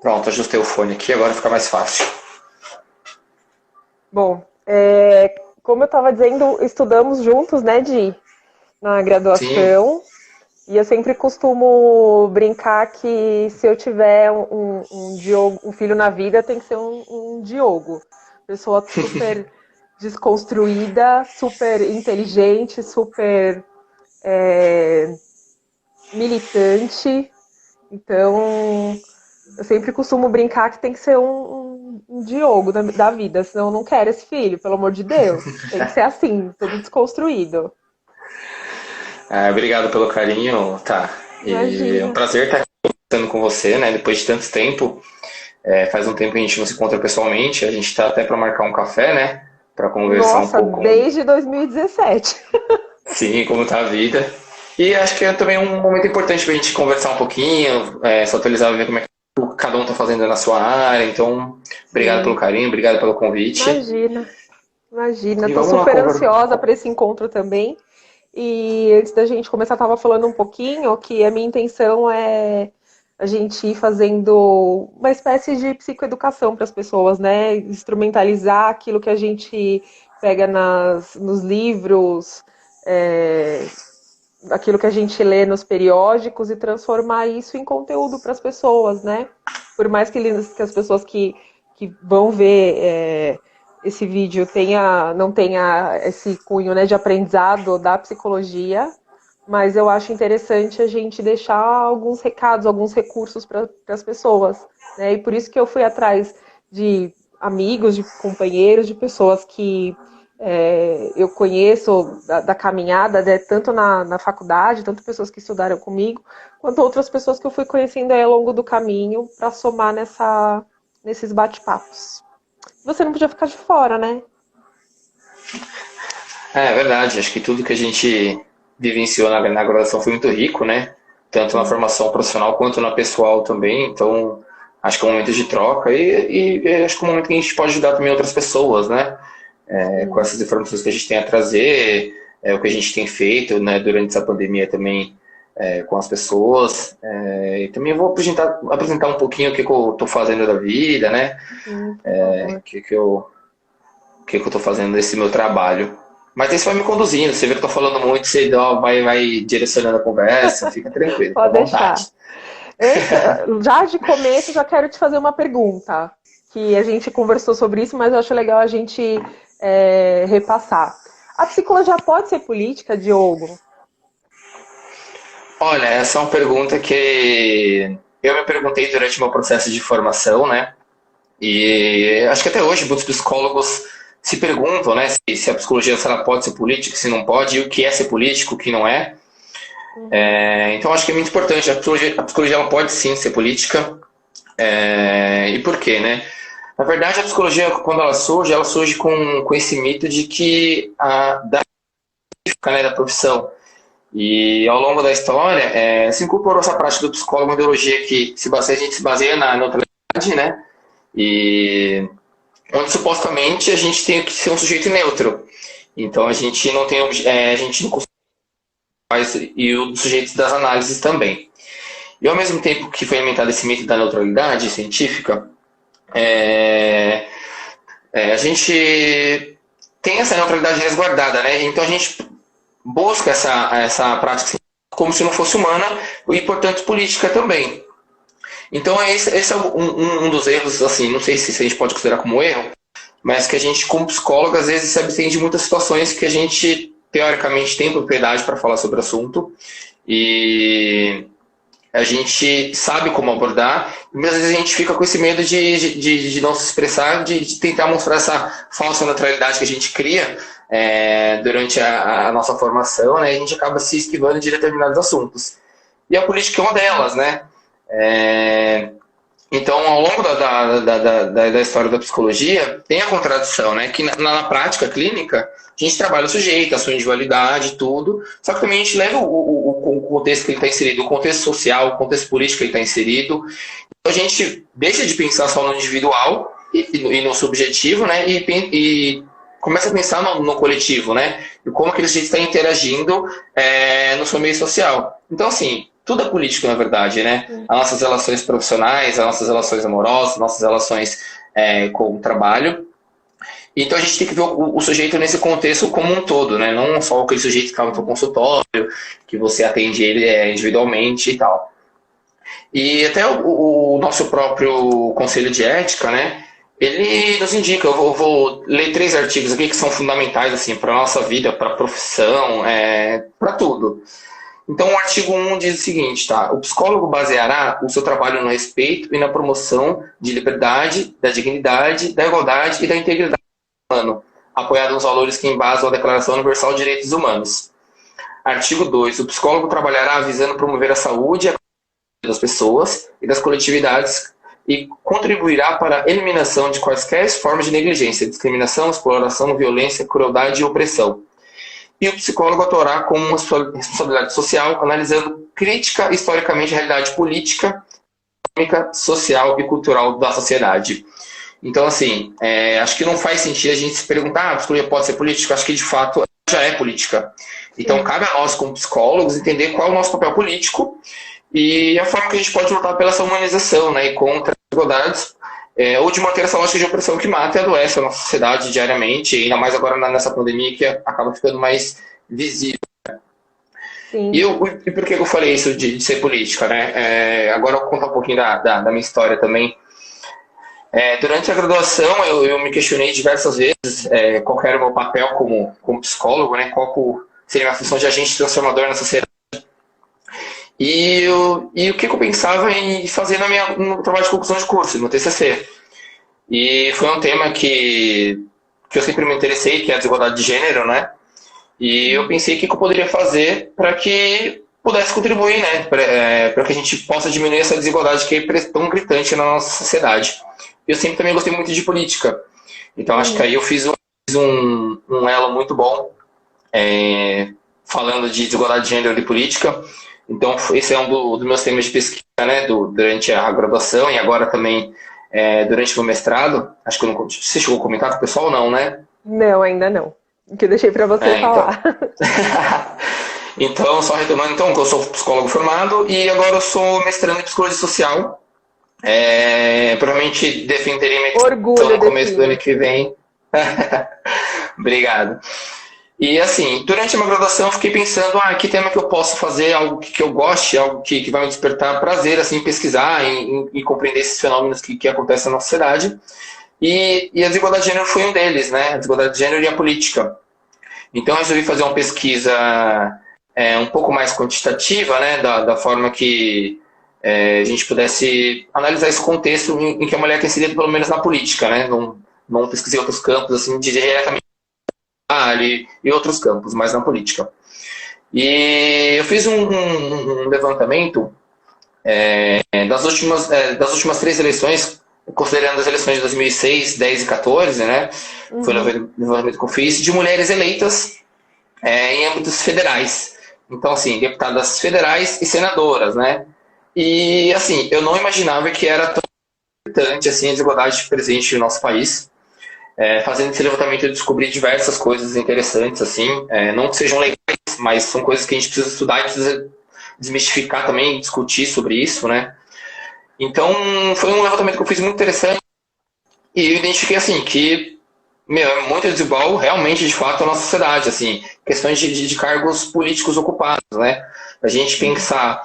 Pronto, ajustei o fone aqui, agora fica mais fácil. Bom, como eu estava dizendo, estudamos juntos, né, na Sim. graduação, e eu sempre costumo brincar que se eu tiver um Diogo, um filho na vida, tem que ser um Diogo. Pessoa super desconstruída, super inteligente, super é, militante. Então, eu sempre costumo brincar que tem que ser um Diogo da vida, senão eu não quero esse filho, pelo amor de Deus. Tem que ser assim, todo desconstruído. Obrigado pelo carinho, tá. E é um Imagina. prazer estar aqui conversando com você, né? Depois de tanto tempo. Faz um tempo que a gente não se encontra pessoalmente. A gente está até para marcar um café, né? Para conversar um Nossa, pouco, desde 2017. sim, como tá a vida. E acho que é também um momento importante para a gente conversar um pouquinho, se atualizar, ver como é que cada um está fazendo na sua área. Então, obrigado pelo Sim, carinho, obrigado pelo convite. imagina, imagina. E Tô vamos lá super conversar. ansiosa para esse encontro também. E antes da gente começar, tava falando um pouquinho que a minha intenção é a gente ir fazendo uma espécie de psicoeducação para as pessoas, né? Instrumentalizar aquilo que a gente pega nos livros, é, aquilo que a gente lê nos periódicos e transformar isso em conteúdo para as pessoas, né? Por mais que as pessoas que vão ver esse vídeo não tenha esse cunho, né, de aprendizado da psicologia, mas eu acho interessante a gente deixar alguns recados, alguns recursos para as pessoas, né? E por isso que eu fui atrás de amigos, de companheiros, de pessoas que eu conheço da caminhada, né, tanto na faculdade, tanto pessoas que estudaram comigo, quanto outras pessoas que eu fui conhecendo aí ao longo do caminho para somar nesses bate-papos. Você não podia ficar de fora, né? É verdade, acho que tudo que a gente vivenciou na graduação foi muito rico, né? Tanto na Sim, formação profissional quanto na pessoal também. Então, acho que é um momento de troca e acho que é um momento que a gente pode ajudar também outras pessoas, né? Com sim. essas informações que a gente tem a trazer, o que a gente tem feito, né, durante essa pandemia também com as pessoas. E também vou apresentar um pouquinho o que eu estou fazendo da vida, né? Sim, por favor. O que eu estou fazendo desse meu trabalho. Mas aí você vai me conduzindo, você vê que eu estou falando muito, você vai direcionando a conversa, fica tranquilo, fica à Pode vontade. deixar. Já de começo, já quero te fazer uma pergunta. Que a gente conversou sobre isso, mas eu acho legal a gente repassar. A psicologia pode ser política, Diogo? Olha, essa é uma pergunta que eu me perguntei durante o meu processo de formação, né? E acho que até hoje muitos psicólogos se perguntam, né, se a psicologia se ela pode ser política, se não pode, e o que é ser político, o que não é. Uhum, Então acho que é muito importante. A psicologia ela pode sim ser política. E por quê, né? Na verdade, a psicologia, quando ela surge com esse mito de que né, da profissão. E ao longo da história, se incorporou essa prática do psicólogo, uma ideologia que a gente se baseia na neutralidade, né? E onde supostamente a gente tem que ser um sujeito neutro. Então a gente não tem, a gente não faz e os sujeitos das análises também. E ao mesmo tempo que foi alimentado esse mito da neutralidade científica, é, a gente tem essa neutralidade resguardada, né? Então a gente busca essa prática como se não fosse humana e, portanto, política também. Então esse é um dos erros, assim, não sei se a gente pode considerar como erro, mas que a gente, como psicólogo, às vezes se abstém de muitas situações que a gente, teoricamente, tem propriedade para falar sobre o assunto e a gente sabe como abordar, e muitas vezes a gente fica com esse medo de não se expressar, de tentar mostrar essa falsa neutralidade que a gente cria durante a nossa formação, né? E a gente acaba se esquivando de determinados assuntos. E a política é uma delas, né? É, então, ao longo da história da psicologia, tem a contradição, né? Que na prática clínica, a gente trabalha o sujeito, a sua individualidade, tudo, só que também a gente leva o contexto que ele está inserido, o contexto social, o contexto político que ele está inserido. Então, a gente deixa de pensar só no individual e no subjetivo, né? E começa a pensar no coletivo, né? E como aquele sujeito está interagindo no seu meio social. Então, assim, tudo é político, na verdade, né? As nossas relações profissionais, as nossas relações amorosas, as nossas relações com o trabalho. Então a gente tem que ver o sujeito nesse contexto como um todo, né? Não só aquele sujeito que está no seu consultório, que você atende ele individualmente e tal. E até o nosso próprio Conselho de Ética, né? Ele nos indica, eu vou ler 3 artigos aqui que são fundamentais assim, para a nossa vida, para a profissão, para tudo. Então, o artigo 1 diz o seguinte, tá? O psicólogo baseará o seu trabalho no respeito e na promoção de liberdade, da dignidade, da igualdade e da integridade humana, apoiado nos valores que embasam a Declaração Universal de Direitos Humanos. Artigo 2. O psicólogo trabalhará visando promover a saúde e a das pessoas e das coletividades e contribuirá para a eliminação de quaisquer formas de negligência, discriminação, exploração, violência, crueldade e opressão. E o psicólogo atuará com uma responsabilidade social, analisando crítica historicamente a realidade política, econômica, social e cultural da sociedade. Então, assim, acho que não faz sentido a gente se perguntar, a psicologia pode ser política? Acho que, de fato, já é política. Então, cabe a nós, como psicólogos, entender qual é o nosso papel político e a forma que a gente pode lutar pela essa humanização, né, e contra as desigualdades, ou de manter essa lógica de opressão que mata e adoece a nossa sociedade diariamente, ainda mais agora nessa pandemia que acaba ficando mais visível. Sim. E por que eu falei isso de ser política, né? Agora eu vou contar um pouquinho da minha história também. Durante a graduação eu me questionei diversas vezes qual era o meu papel como psicólogo, né? Qual seria a minha função de agente transformador na sociedade. E o que eu pensava em fazer no trabalho de conclusão de curso, no TCC. E foi um tema que eu sempre me interessei, que é a desigualdade de gênero, né? E eu pensei o que eu poderia fazer para que pudesse contribuir, né? Para que a gente possa diminuir essa desigualdade que é tão gritante na nossa sociedade. Eu sempre também gostei muito de política. Então acho que aí eu fiz um elo muito bom falando de desigualdade de gênero e política. Então, esse é um dos meus temas de pesquisa, né, durante a graduação e agora também durante o meu mestrado. Acho que você chegou a comentar com o pessoal ou não, né? Não, ainda não. Que eu deixei para você falar. Então, só retomando, que eu sou psicólogo formado e agora eu sou mestrando em psicologia social. Provavelmente defenderei minha dissertação no começo do ano que vem. Obrigado. E assim, durante a minha graduação eu fiquei pensando, que tema que eu posso fazer, algo que eu goste, algo que vai me despertar prazer, assim, pesquisar e compreender esses fenômenos que acontecem na nossa sociedade. E a desigualdade de gênero foi um deles, né? A desigualdade de gênero e a política. Então eu resolvi fazer uma pesquisa um pouco mais quantitativa, né? Da forma que a gente pudesse analisar esse contexto em que a mulher tem inserido, pelo menos na política, né? Não pesquisei outros campos, assim, diretamente e outros campos, mas na política. E eu fiz um levantamento das últimas 3 eleições, considerando as eleições de 2006, 10 e 14, né? Foi o levantamento que eu fiz, de mulheres eleitas em âmbitos federais. Então, assim, deputadas federais e senadoras, né? E, assim, eu não imaginava que era tão importante assim, a desigualdade presente no nosso país. Fazendo esse levantamento eu descobri diversas coisas interessantes, assim, não que sejam legais, mas são coisas que a gente precisa estudar e precisa desmistificar também, discutir sobre isso, né? Então, foi um levantamento que eu fiz muito interessante e eu identifiquei, assim, que é muito desigual realmente, de fato, a nossa sociedade, assim, questões de cargos políticos ocupados, né? A gente pensar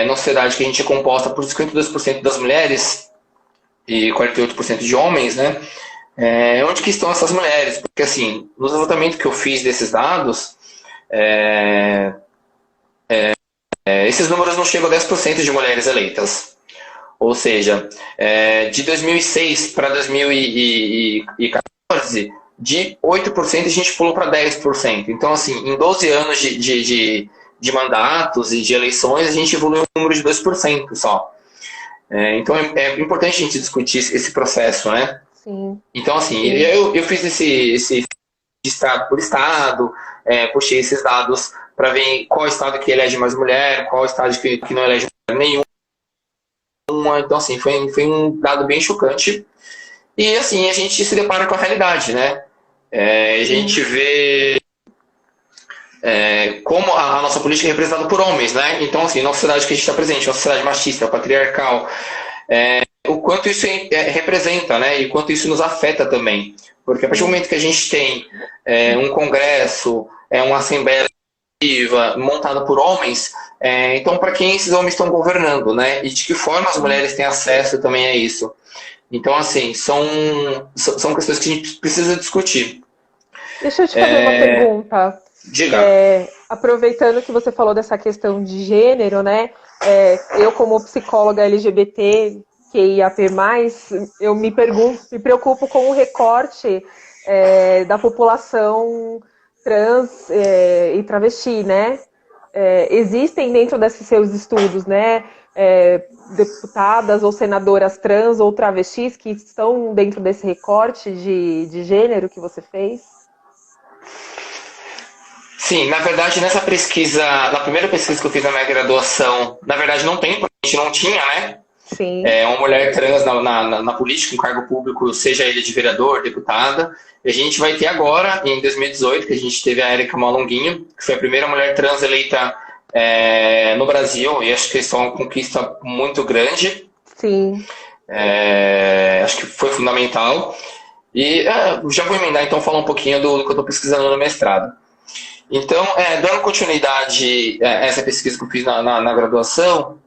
numa sociedade que a gente é composta por 52% das mulheres e 48% de homens, né? Onde que estão essas mulheres? Porque, assim, no levantamento que eu fiz desses dados, esses números não chegam a 10% de mulheres eleitas. Ou seja, de 2006 para 2014, de 8% a gente pulou para 10%. Então, assim, em 12 anos de mandatos e de eleições, a gente evoluiu um número de 2% só. Então, é importante a gente discutir esse processo, né? Sim. Então, assim, eu fiz esse estado por estado, puxei esses dados para ver qual estado que elege mais mulher, qual estado que não elege mulher nenhuma. Então, assim, foi um dado bem chocante. E, assim, a gente se depara com a realidade, né? A gente vê como a nossa política é representada por homens, né? Então, assim, na sociedade que a gente está presente, uma sociedade machista, patriarcal, o quanto isso representa, né? E quanto isso nos afeta também. Porque a partir do momento que a gente tem um congresso, uma assembleia montada por homens, então para quem esses homens estão governando, né? E de que forma as mulheres têm acesso também a isso. Então, assim, são questões que a gente precisa discutir. Deixa eu te fazer uma pergunta. Diga. Aproveitando que você falou dessa questão de gênero, né? Eu, como psicóloga LGBT, QIAP+, eu me preocupo com o recorte da população trans e travesti, né? Existem dentro desses seus estudos, né? Deputadas ou senadoras trans ou travestis que estão dentro desse recorte de gênero que você fez? Sim, na verdade, nessa pesquisa, na primeira pesquisa que eu fiz na minha graduação, na verdade não tem, porque a gente não tinha, né? Sim. Uma mulher trans na política, em cargo público, seja ele de vereador, deputada. E a gente vai ter agora, em 2018, que a gente teve a Érica Malunguinho, que foi a primeira mulher trans eleita no Brasil, e acho que isso é uma conquista muito grande. Sim. Acho que foi fundamental. E já vou emendar, então, falar um pouquinho do que eu estou pesquisando no mestrado. Então, dando continuidade a essa pesquisa que eu fiz na graduação,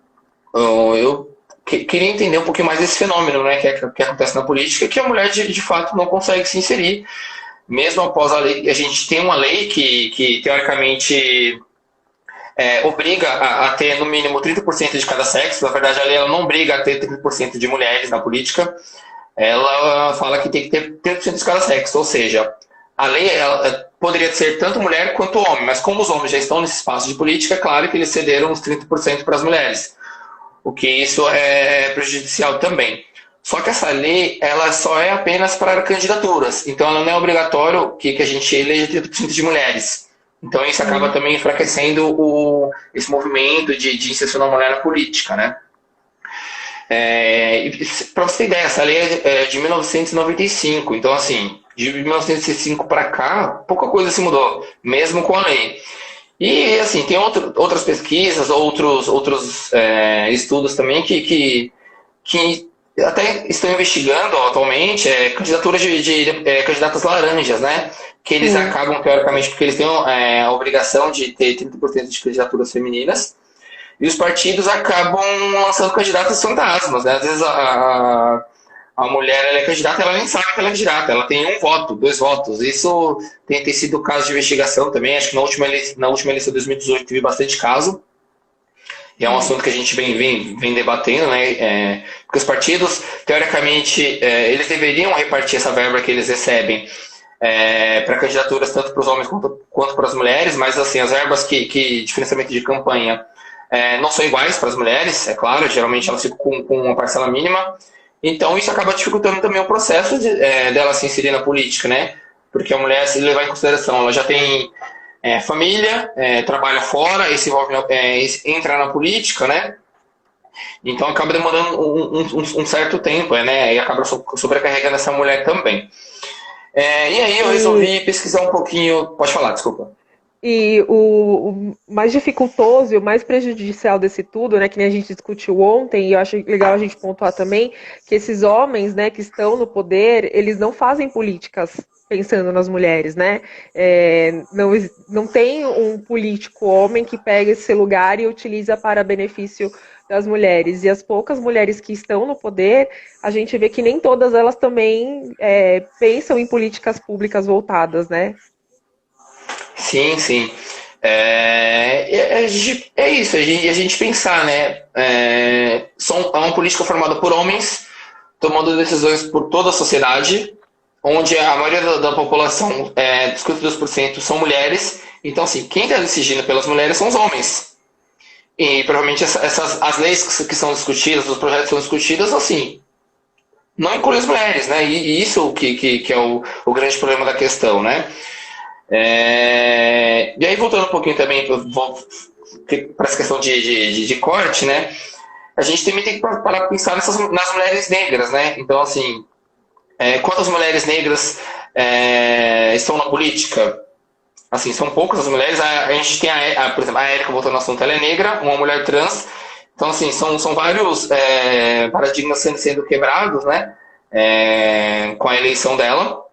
eu queria entender um pouquinho mais desse fenômeno, né, que acontece na política, que a mulher, de fato, não consegue se inserir, mesmo após a lei. A gente tem uma lei que teoricamente, obriga a ter, no mínimo, 30% de cada sexo. Na verdade, a lei ela não obriga a ter 30% de mulheres na política. Ela fala que tem que ter 30% de cada sexo, ou seja, a lei poderia ser tanto mulher quanto homem, mas como os homens já estão nesse espaço de política, é claro que eles cederam os 30% para as mulheres, o que isso é prejudicial também. Só que essa lei ela só é apenas para candidaturas, então ela não é obrigatório que a gente eleja 30% de mulheres. Então isso acaba também enfraquecendo esse movimento de inserção da mulher na política, né? Para você ter ideia, essa lei é de 1995, então assim, de 1995 para cá, pouca coisa se mudou, mesmo com a lei. E assim, tem outras pesquisas, outros estudos também que até estão investigando atualmente candidaturas de candidatas laranjas, né? Que eles acabam, teoricamente, porque eles têm a obrigação de ter 30% de candidaturas femininas. E os partidos acabam lançando candidatas fantasmas, né? Às vezes a mulher ela é candidata, ela nem sabe que ela é candidata, ela tem 1 voto, 2 votos. Isso tem sido caso de investigação também. Acho que na última eleição de 2018 teve bastante caso. E é um assunto que a gente vem debatendo, né? Porque os partidos, teoricamente, eles deveriam repartir essa verba que eles recebem para candidaturas tanto para os homens quanto para as mulheres, mas assim, as verbas de financiamento de campanha não são iguais para as mulheres, é claro, geralmente elas ficam com uma parcela mínima, então isso acaba dificultando também o processo dela se inserir na política, né? Porque a mulher, se levar em consideração, ela já tem família, trabalha fora, e se envolve, entra na política, né? Então acaba demorando um certo tempo, né? E acaba sobrecarregando essa mulher também. E aí eu resolvi pesquisar um pouquinho. Pode falar, desculpa. E o mais dificultoso e o mais prejudicial desse tudo, né, que nem a gente discutiu ontem, e eu acho legal a gente pontuar também, que esses homens, né, que estão no poder, eles não fazem políticas pensando nas mulheres, né? Não tem um político homem que pega esse lugar e utiliza para benefício das mulheres. E as poucas mulheres que estão no poder, a gente vê que nem todas elas também pensam em políticas públicas voltadas, né? Sim, sim. É isso, a gente pensar, né? É uma política formada por homens, tomando decisões por toda a sociedade, onde a maioria da população, 52%, são mulheres. Então, assim, quem está decidindo pelas mulheres são os homens. E provavelmente as leis que são discutidas, os projetos que são discutidos, assim, não incluem as mulheres, né? E isso que é o grande problema da questão, né? E aí, voltando um pouquinho também para essa questão de corte, né? A gente também tem que parar para pensar nas mulheres negras, né? Então, assim, quantas mulheres negras estão na política? Assim, são poucas as mulheres. A gente tem, por exemplo, a Érica, voltando ao assunto, ela é negra, uma mulher trans. Então, assim, são vários paradigmas sendo quebrados, né? Com a eleição dela.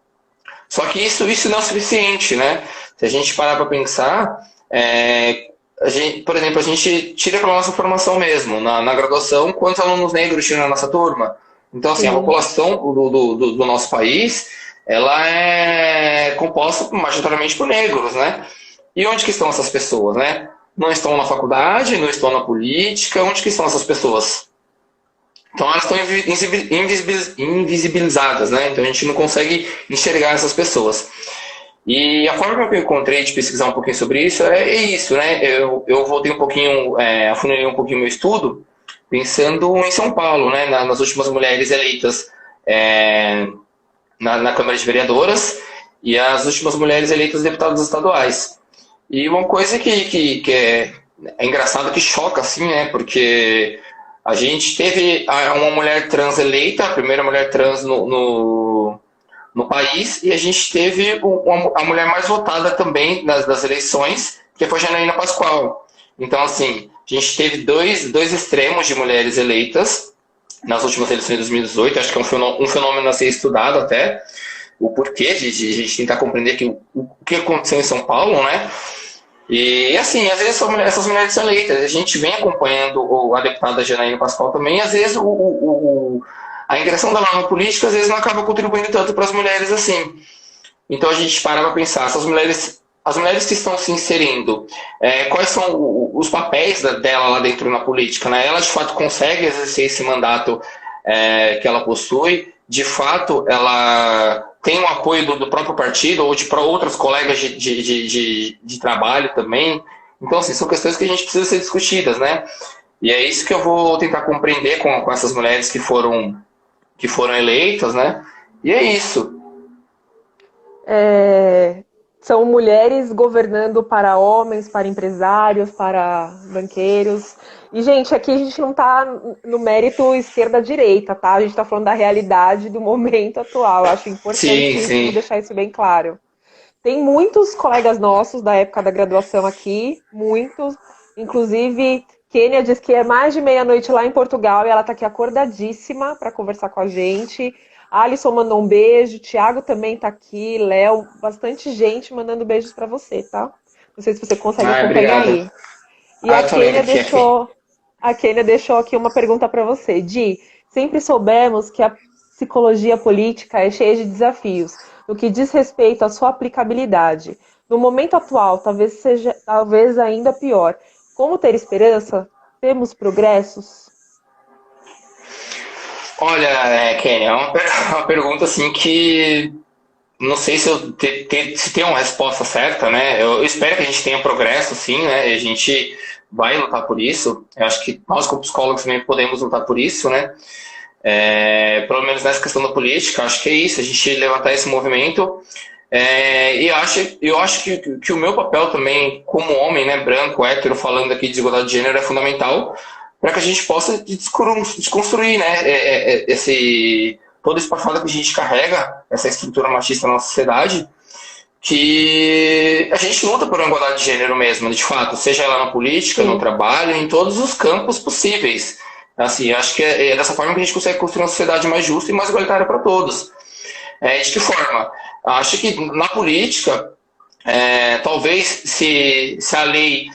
Só que isso não é o suficiente, né? Se a gente parar para pensar, por exemplo, a gente tira pela nossa formação mesmo. Na graduação, quantos alunos negros tinham na nossa turma? Então, assim, a população do nosso país, ela é composta majoritariamente por negros, né? E onde que estão essas pessoas, né? Não estão na faculdade, não estão na política. Onde que estão essas pessoas? Então elas estão invisibilizadas, né? Então a gente não consegue enxergar essas pessoas. E a forma que eu encontrei de pesquisar um pouquinho sobre isso é isso, né? Eu voltei um pouquinho, afunilei um pouquinho meu estudo, pensando em São Paulo, né? Nas últimas mulheres eleitas na Câmara de Vereadoras e as últimas mulheres eleitas deputadas estaduais. E uma coisa que é engraçada, que choca, assim, né? Porque a gente teve uma mulher trans eleita, a primeira mulher trans no país, e a gente teve a mulher mais votada também das eleições, que foi Janaína Pascoal. Então, assim, a gente teve dois extremos de mulheres eleitas nas últimas eleições de 2018, acho que é um fenômeno a ser estudado até, o porquê de a gente tentar compreender o que aconteceu em São Paulo, né? E, assim, às vezes essas mulheres são eleitas. A gente vem acompanhando a deputada Janaína Pascoal também, e às vezes a ingressão dela na política, às vezes não acaba contribuindo tanto para as mulheres assim. Então a gente para pensar, as mulheres que estão se inserindo, quais são os papéis dela lá dentro na política, né? Ela de fato consegue exercer esse mandato que ela possui, de fato ela tem o apoio do próprio partido ou de outras colegas de trabalho também. Então, assim, são questões que a gente precisa ser discutidas, né? E é isso que eu vou tentar compreender com essas mulheres que foram eleitas, né? E é isso. São mulheres governando para homens, para empresários, para banqueiros. E, gente, aqui a gente não está no mérito esquerda-direita, tá? A gente está falando da realidade do momento atual. Eu acho importante deixar isso bem claro. Tem muitos colegas nossos da época da graduação aqui, muitos. Inclusive, Kênia diz que é mais de meia-noite lá em Portugal e ela está aqui acordadíssima para conversar com a gente. Alisson mandou um beijo, Thiago também tá aqui, Léo, bastante gente mandando beijos para você, tá? Não sei se você consegue acompanhar aí. E a Kênia deixou aqui uma pergunta para você. Di, sempre soubemos que a psicologia política é cheia de desafios, no que diz respeito à sua aplicabilidade. No momento atual, talvez ainda pior. Como ter esperança? Temos progressos? Olha, Kênia, é uma pergunta assim que não sei se se tem uma resposta certa, né? Eu espero que a gente tenha progresso, sim, né? A gente vai lutar por isso. Eu acho que nós, como psicólogos, também podemos lutar por isso, né? Pelo menos nessa questão da política, acho que é isso, a gente levantar esse movimento. E eu acho que o meu papel também, como homem, né, branco, hétero, falando aqui de desigualdade de gênero, é fundamental para que a gente possa desconstruir, né, todo esse passado que a gente carrega, essa estrutura machista na nossa sociedade, que a gente luta por uma igualdade de gênero mesmo, de fato, seja ela na política, no trabalho, em todos os campos possíveis. Assim, acho que é dessa forma que a gente consegue construir uma sociedade mais justa e mais igualitária para todos. De que forma? Acho que na política, talvez se a lei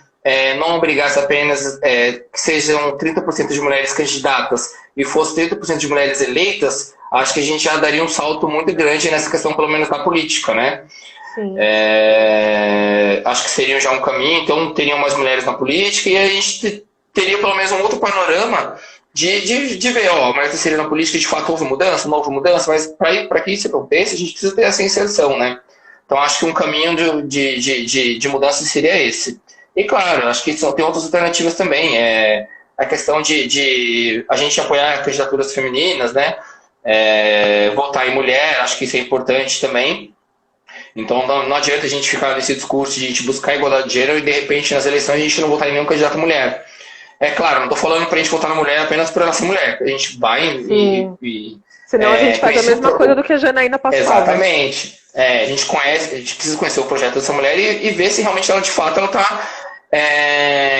não obrigasse apenas que sejam 30% de mulheres candidatas e fosse 30% de mulheres eleitas, acho que a gente já daria um salto muito grande nessa questão, pelo menos da política, né? Acho que seria já um caminho, então teriam mais mulheres na política e a gente teria pelo menos um outro panorama de ver, a mulher seria na política, de fato houve mudança, não houve mudança, mas para que isso aconteça, a gente precisa ter essa inserção, né? Então acho que um caminho de mudança seria esse. E claro, acho que tem outras alternativas também. A questão de a gente apoiar candidaturas femininas, né? Votar em mulher, acho que isso é importante também. Então não adianta a gente ficar nesse discurso de buscar igualdade de gênero e de repente nas eleições a gente não votar em nenhum candidato mulher. É claro, não estou falando para a gente votar na mulher apenas por ela ser mulher. A gente vai Senão a gente faz a mesma coisa do que a Janaína Pascoal. Exatamente. a gente conhece, a gente precisa conhecer o projeto dessa mulher e ver se realmente ela de fato ela está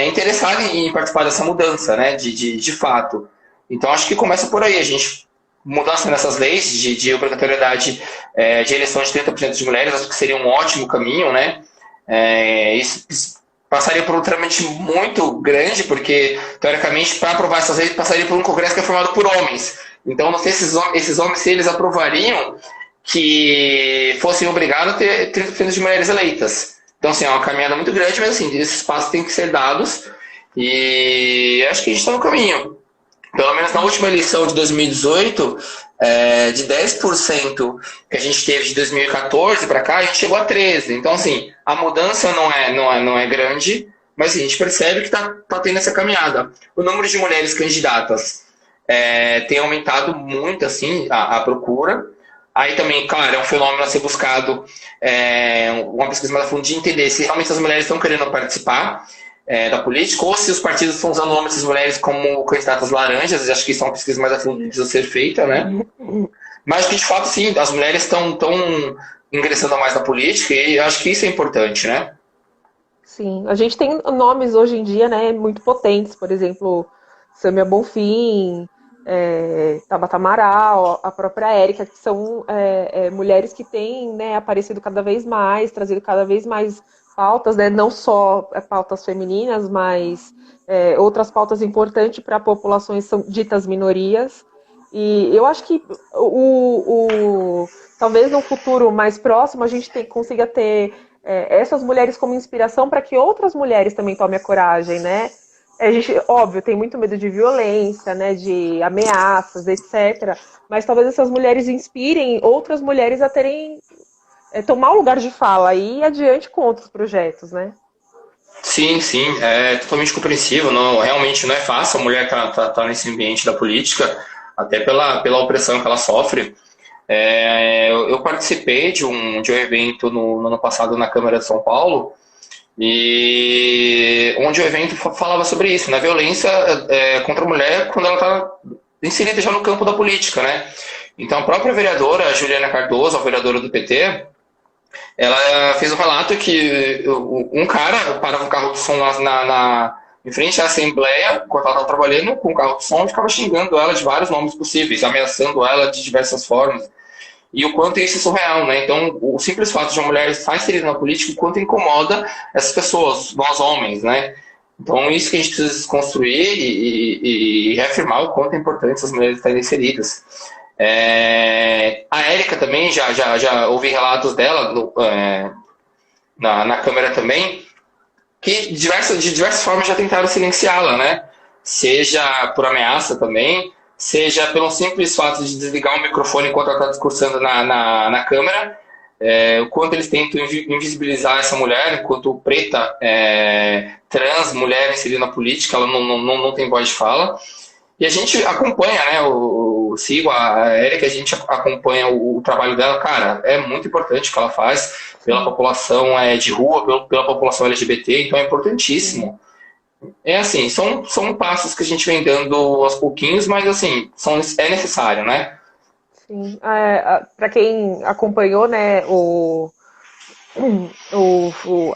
interessada em participar dessa mudança, né? De fato. Então acho que começa por aí, a gente mudança nessas leis de obrigatoriedade de eleição de 30% de mulheres, acho que seria um ótimo caminho, né? Isso passaria por um trâmite muito grande, porque, teoricamente, para aprovar essas leis, passaria por um congresso que é formado por homens. Então, não sei se esses homens, se eles aprovariam que fossem obrigados a ter 30% de mulheres eleitas. Então, assim, é uma caminhada muito grande, mas, assim, esses passos têm que ser dados e acho que a gente está no caminho. Pelo menos na última eleição de 2018, de 10% que a gente teve de 2014 para cá, a gente chegou a 13%. Então, assim, a mudança não é grande, mas assim, a gente percebe que está tendo essa caminhada. O número de mulheres candidatas tem aumentado muito, assim, a procura. Aí também, claro, é um fenômeno a ser buscado, uma pesquisa mais a fundo de entender se realmente as mulheres estão querendo participar da política, ou se os partidos estão usando o nome dessas mulheres como candidatas laranjas. Acho que isso é uma pesquisa mais a fundo que precisa ser feita, né? Mas que, de fato, sim, as mulheres estão ingressando mais na política e acho que isso é importante, né? Sim, a gente tem nomes hoje em dia, né, muito potentes, por exemplo, Samia Bonfim, Tabata Amaral, a própria Érica, que são mulheres que têm, né, aparecido cada vez mais, trazido cada vez mais pautas, né, não só pautas femininas, mas outras pautas importantes para populações são ditas minorias. E eu acho que talvez no futuro mais próximo a gente consiga ter essas mulheres como inspiração para que outras mulheres também tomem a coragem, né? A gente, óbvio, tem muito medo de violência, né, de ameaças, etc. Mas talvez essas mulheres inspirem outras mulheres a terem tomar o lugar de fala e ir adiante com outros projetos, né? Sim, sim, é totalmente compreensível. Não, realmente não é fácil a mulher tá nesse ambiente da política, até pela opressão que ela sofre. Eu participei de um evento no ano passado na Câmara de São Paulo, e onde o evento falava sobre isso, né? Violência contra a mulher quando ela está inserida já no campo da política, né? Então a própria vereadora, a Juliana Cardoso, a vereadora do PT, ela fez um relato que um cara parava o carro de som em frente à Assembleia, enquanto ela estava trabalhando com o carro de som, e ficava xingando ela de vários nomes possíveis, ameaçando ela de diversas formas. E o quanto isso é surreal, né? Então, o simples fato de uma mulher estar inserida na política, o quanto incomoda essas pessoas, nós homens, né? Então, isso que a gente precisa desconstruir e reafirmar o quanto é importante essas mulheres estarem inseridas. A Érica também, já ouvi relatos dela na Câmara também, que de diversas formas já tentaram silenciá-la, né? Seja por ameaça também, seja pelo simples fato de desligar o microfone enquanto ela está discursando na Câmara, o quanto eles tentam invisibilizar essa mulher, enquanto preta, trans, mulher inserida na política, ela não tem voz de fala. E a gente acompanha, né? Sigo a Érica, a gente acompanha o trabalho dela. Cara, é muito importante o que ela faz pela população de rua, pela população LGBT, então é importantíssimo. Assim, são passos que a gente vem dando aos pouquinhos, mas assim, é necessário, né? Sim. Para quem acompanhou, né,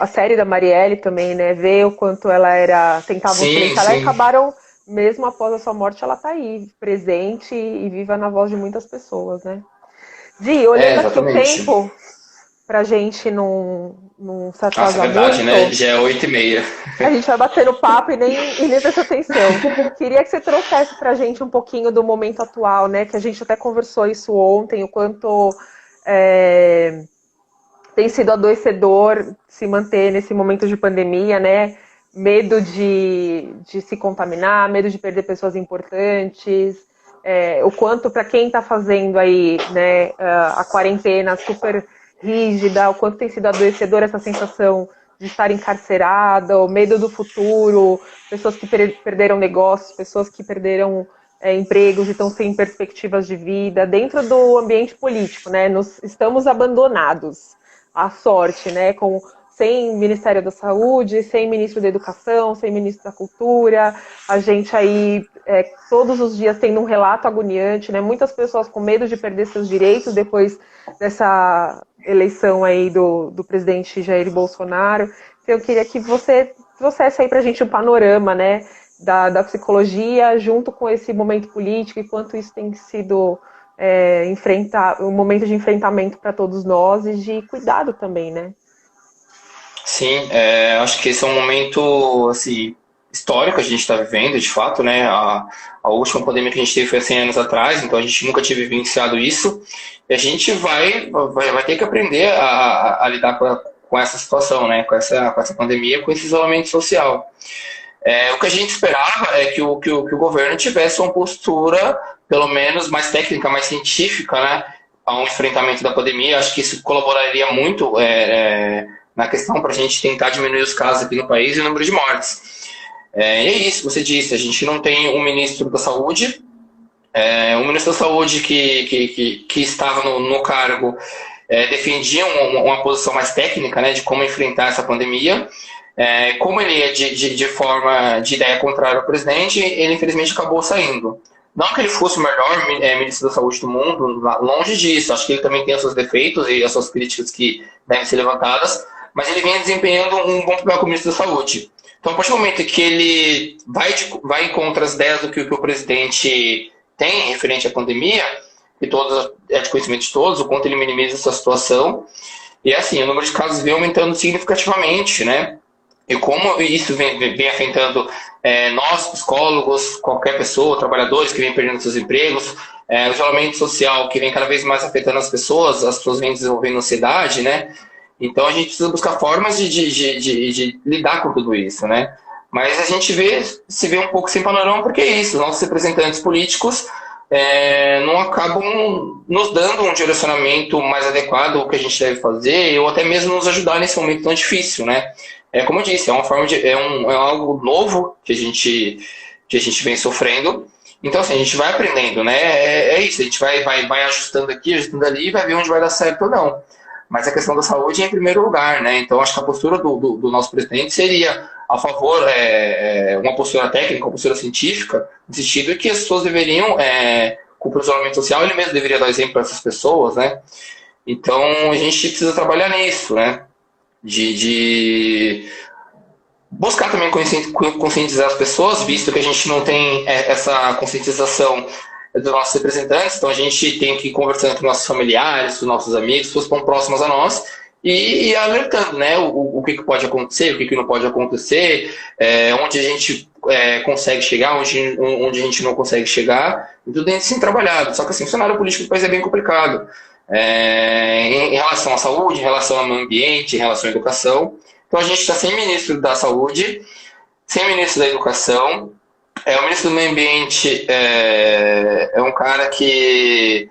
a série da Marielle também, né, ver o quanto ela tentava silenciar, ela acabaram, mesmo após a sua morte, ela tá aí, presente e viva na voz de muitas pessoas, né? Di, olhando aqui o tempo, pra gente não se atrasar. Nossa, é verdade, muito, né? Já é 8h30. A gente vai batendo papo e nem presta atenção. Queria que você trouxesse pra gente um pouquinho do momento atual, né? Que a gente até conversou isso ontem, o quanto tem sido adoecedor se manter nesse momento de pandemia, né? Medo de se contaminar, medo de perder pessoas importantes, o quanto para quem está fazendo aí, né, a quarentena super rígida, o quanto tem sido adoecedor essa sensação de estar encarcerada, o medo do futuro, pessoas que perderam negócios, pessoas que perderam empregos e estão sem perspectivas de vida, dentro do ambiente político, né? Estamos abandonados à sorte, né? Sem Ministério da Saúde, sem Ministro da Educação, sem Ministro da Cultura, a gente aí todos os dias tendo um relato agoniante, né? Muitas pessoas com medo de perder seus direitos depois eleição aí do presidente Jair Bolsonaro. Então, eu queria que você trouxesse aí para a gente um panorama, né, da psicologia junto com esse momento político e quanto isso tem sido um momento de enfrentamento para todos nós e de cuidado também, né? Sim, acho que esse é um momento assim, histórico que a gente está vivendo, de fato, né? A última pandemia que a gente teve foi há 100 anos atrás, então a gente nunca tinha vivenciado isso. E a gente vai ter que aprender a lidar com essa situação, né? Com essa pandemia, com esse isolamento social. O que a gente esperava é que o governo tivesse uma postura, pelo menos, mais técnica, mais científica, né? Ao enfrentamento da pandemia. Acho que isso colaboraria muito na questão para a gente tentar diminuir os casos aqui no país e o número de mortes. E é isso, você disse, a gente não tem um ministro da saúde, o ministro da saúde que estava no cargo defendia uma posição mais técnica, né, de como enfrentar essa pandemia. Como ele ia de forma de ideia contrária ao presidente, ele infelizmente acabou saindo. Não que ele fosse o melhor ministro da saúde do mundo, longe disso, acho que ele também tem os seus defeitos e as suas críticas que devem ser levantadas, mas ele vem desempenhando um bom papel como ministro da saúde. Então, a partir do momento que ele vai contra as ideias do que o presidente tem referente à pandemia, e é de conhecimento de todos, o quanto ele minimiza essa situação, e assim, o número de casos vem aumentando significativamente, né? E como isso vem afetando nós, psicólogos, qualquer pessoa, trabalhadores que vêm perdendo seus empregos, o isolamento social que vem cada vez mais afetando as pessoas vêm desenvolvendo ansiedade, né? Então a gente precisa buscar formas de lidar com tudo isso, né? Mas a gente se vê um pouco sem panorama porque é isso, os nossos representantes políticos não acabam nos dando um direcionamento mais adequado ao que a gente deve fazer ou até mesmo nos ajudar nesse momento tão difícil, né? Como eu disse, é uma forma é algo novo que a gente vem sofrendo. Então, assim, a gente vai aprendendo, né? É isso, a gente vai ajustando aqui, ajustando ali e vai ver onde vai dar certo ou não. Mas a questão da saúde é em primeiro lugar, né? Então, acho que a postura do nosso presidente seria a favor, uma postura técnica, uma postura científica, no sentido que as pessoas deveriam cumprir o isolamento social, ele mesmo deveria dar exemplo para essas pessoas, né? Então, a gente precisa trabalhar nisso, né? De buscar também conscientizar as pessoas, visto que a gente não tem essa conscientização dos nossos representantes, então a gente tem que ir conversando com nossos familiares, com nossos amigos, pessoas que estão próximas a nós, e alertando, né, o que pode acontecer, o que não pode acontecer, onde a gente consegue chegar, onde a gente não consegue chegar, e tudo tem que ser trabalhado. Só que assim, o cenário político do país é bem complicado. Em relação à saúde, em relação ao meio ambiente, em relação à educação. Então a gente está sem ministro da saúde, sem ministro da educação. O ministro do meio ambiente é um cara que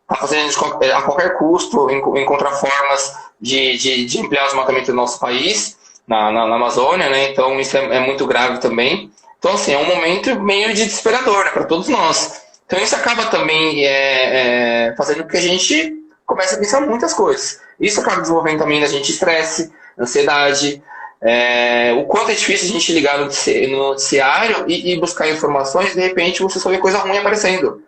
está fazendo a qualquer custo encontrar formas de ampliar o desmatamento do nosso país, na Amazônia, né? Então isso é muito grave também. Então assim, é um momento meio de desesperador, né, para todos nós. Então isso acaba também fazendo com que a gente comece a pensar muitas coisas. Isso acaba desenvolvendo também na gente estresse, ansiedade, o quanto é difícil a gente ligar no noticiário e buscar informações, de repente você só vê coisa ruim aparecendo.